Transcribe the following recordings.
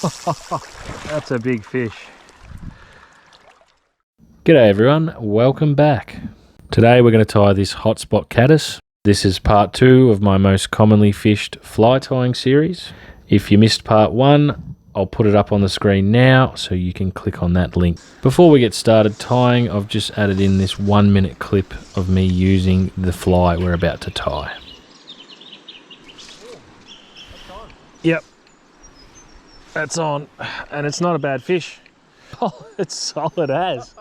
That's a big fish. G'day everyone, welcome back. Today we're going to tie this hotspot caddis. This is part 2 of my most commonly fished fly tying series. If you missed part 1, I'll put it up on the screen now so you can click on that link. Before we get started tying, I've just added in this 1-minute clip of me using the fly we're about to tie. Yep, that's on, and it's not a bad fish. Oh, it's solid as.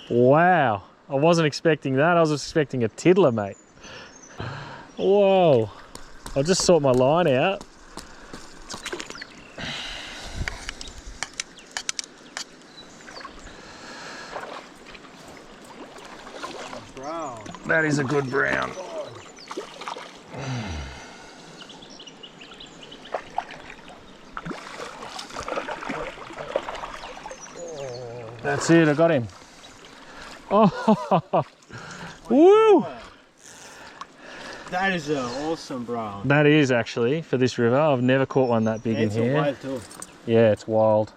Wow, I wasn't expecting that. I was expecting a tiddler, mate. Whoa, I'll just sort my line out. Brown. That is a good brown. That's it, I got him. Oh, woo! That is an awesome brown. That is actually, for this river. I've never caught one that big in It's here. wild too. Yeah, it's wild.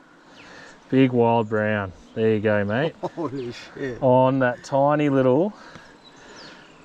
Big wild brown. There you go, mate. Holy shit. On that tiny little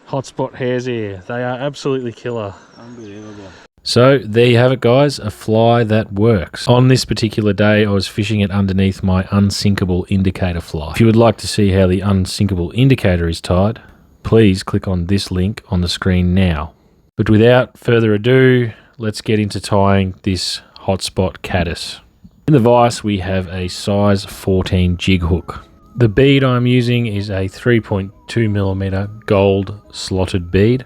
hotspot hare's ear. They are absolutely killer. Unbelievable. So there you have it, guys, a fly that works. On this particular day, I was fishing it underneath my unsinkable indicator fly. If you would like to see how the unsinkable indicator is tied, please click on this link on the screen now. But without further ado, let's get into tying this hotspot caddis. In the vise, we have a size 14 jig hook. The bead I'm using is a 3.2mm gold slotted bead.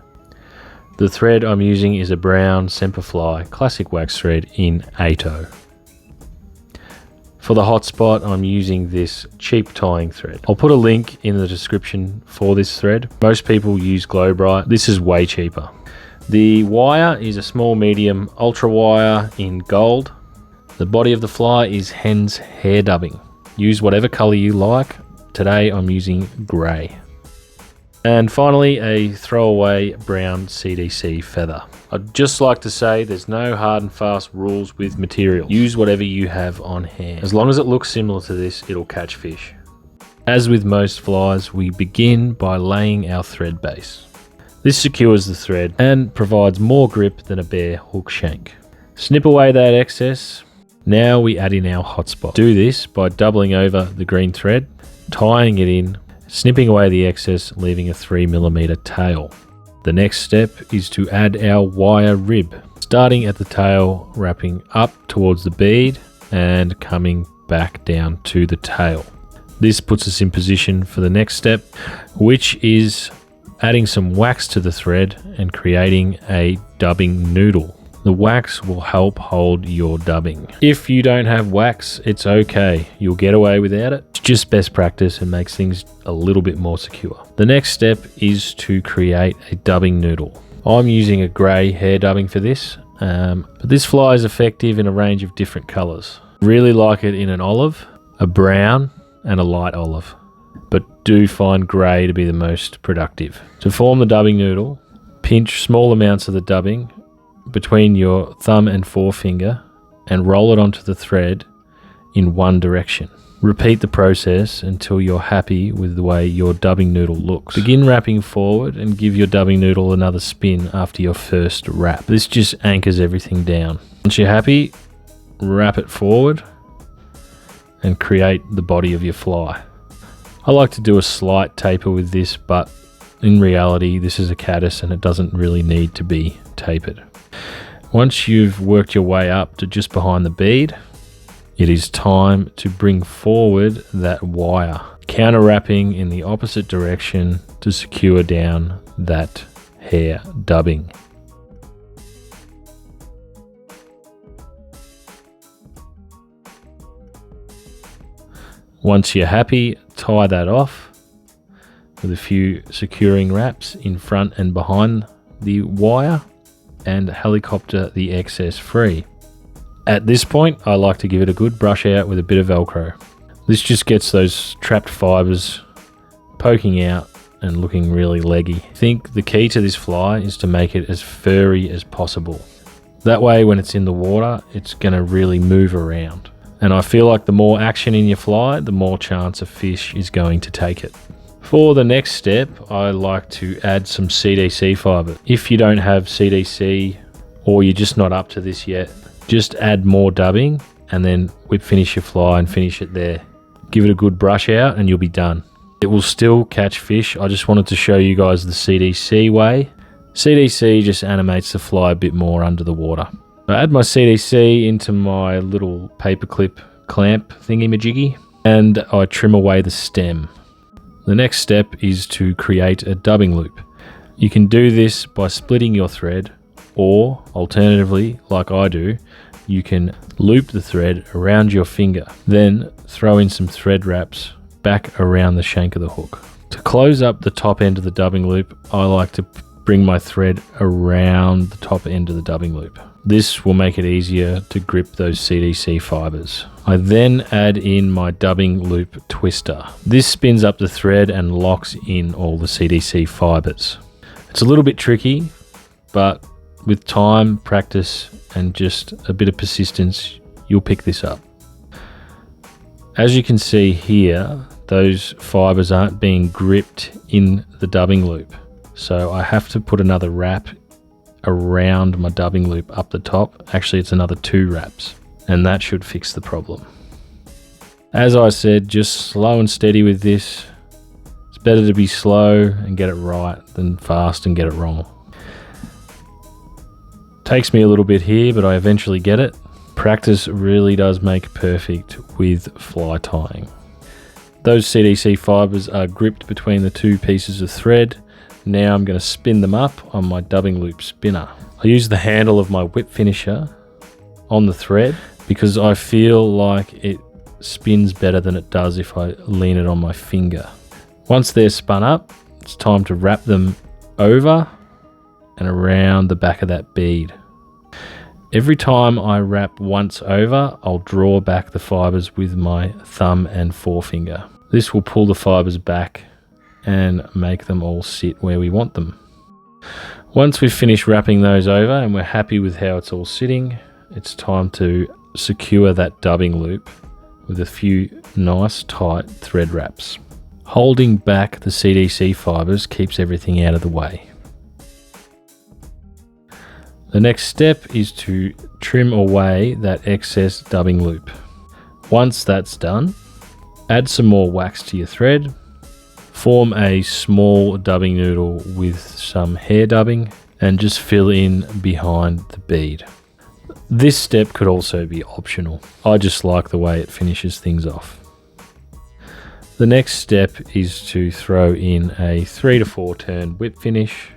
The thread I'm using is a brown Semperfli classic wax thread in 8/0. For the hotspot, I'm using this cheap tying thread. I'll put a link in the description for this thread. Most people use Glow-Brite. This is way cheaper. The wire is a small medium ultra wire in gold. The body of the fly is hen's hair dubbing. Use whatever color you like. Today I'm using gray. And finally, a throwaway brown CDC feather. I'd just like to say there's no hard and fast rules with material. Use whatever you have on hand. As long as it looks similar to this, it'll catch fish. As with most flies, we begin by laying our thread base. This secures the thread and provides more grip than a bare hook shank. Snip away that excess. Now we add in our hotspot. Do this by doubling over the green thread, tying it in, snipping away the excess, leaving a 3mm tail. The next step is to add our wire rib, starting at the tail, wrapping up towards the bead and coming back down to the tail. This puts us in position for the next step, which is adding some wax to the thread and creating a dubbing noodle. The wax will help hold your dubbing. If you don't have wax, it's okay. You'll get away without it. It's just best practice and makes things a little bit more secure. The next step is to create a dubbing noodle. I'm using a grey hair dubbing for this, but this fly is effective in a range of different colors. Really like it in an olive, a brown, and a light olive, but do find grey to be the most productive. To form the dubbing noodle, pinch small amounts of the dubbing between your thumb and forefinger and roll it onto the thread in one direction. Repeat the process until you're happy with the way your dubbing noodle looks. Begin wrapping forward and give your dubbing noodle another spin after your first wrap. This just anchors everything down. Once you're happy, wrap it forward and create the body of your fly. I like to do a slight taper with this, but in reality this is a caddis and it doesn't really need to be tapered. Once you've worked your way up to just behind the bead, it is time to bring forward that wire, counter wrapping in the opposite direction to secure down that hair dubbing. Once you're happy, tie that off with a few securing wraps in front and behind the wire and helicopter the excess free. At this point, I like to give it a good brush out with a bit of Velcro. This just gets those trapped fibers poking out and looking really leggy. I think the key to this fly is to make it as furry as possible. That way when it's in the water, it's going to really move around. And I feel like the more action in your fly, the more chance a fish is going to take it. For the next step, I like to add some CDC fiber. If you don't have CDC or you're just not up to this yet, just add more dubbing and then whip finish your fly and finish it there. Give it a good brush out and you'll be done. It will still catch fish. I just wanted to show you guys the CDC way. CDC just animates the fly a bit more under the water. I add my CDC into my little paperclip clamp thingy-majiggy and I trim away the stem. The next step is to create a dubbing loop. You can do this by splitting your thread, or alternatively, like I do, you can loop the thread around your finger, then throw in some thread wraps back around the shank of the hook. To close up the top end of the dubbing loop, I like to bring my thread around the top end of the dubbing loop. This will make it easier to grip those CDC fibers. I then add in my dubbing loop twister. This spins up the thread and locks in all the CDC fibers. It's a little bit tricky, but with time, practice, and just a bit of persistence, you'll pick this up. As you can see here, those fibers aren't being gripped in the dubbing loop. So I have to put another wrap around my dubbing loop up the top. Actually, it's another 2 wraps, and that should fix the problem. As I said, just slow and steady with this. It's better to be slow and get it right than fast and get it wrong. Takes me a little bit here, but I eventually get it. Practice really does make perfect with fly tying. Those CDC fibers are gripped between the 2 pieces of thread. Now I'm going to spin them up on my dubbing loop spinner. I use the handle of my whip finisher on the thread because I feel like it spins better than it does if I lean it on my finger. Once they're spun up, it's time to wrap them over and around the back of that bead. Every time I wrap once over, I'll draw back the fibers with my thumb and forefinger. This will pull the fibers back and make them all sit where we want them. Once we've finished wrapping those over and we're happy with how it's all sitting, it's time to secure that dubbing loop with a few nice tight thread wraps. Holding back the CDC fibers keeps everything out of the way. The next step is to trim away that excess dubbing loop. Once that's done, add some more wax to your thread. Form a small dubbing noodle with some hair dubbing and just fill in behind the bead. This step could also be optional. I just like the way it finishes things off. The next step is to throw in a 3 to 4 turn whip finish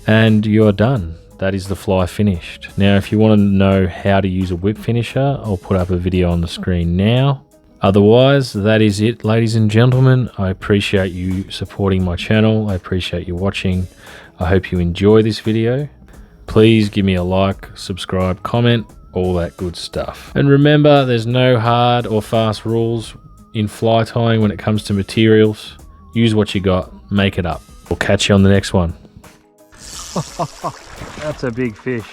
and you're done. That is the fly finished. Now, if you want to know how to use a whip finisher, I'll put up a video on the screen now. Otherwise, that is it, ladies and gentlemen. I appreciate you supporting my channel. I appreciate you watching. I hope you enjoy this video. Please give me a like, subscribe, comment, all that good stuff. And remember, there's no hard or fast rules in fly tying when it comes to materials. Use what you got, make it up. We'll catch you on the next one. That's a big fish.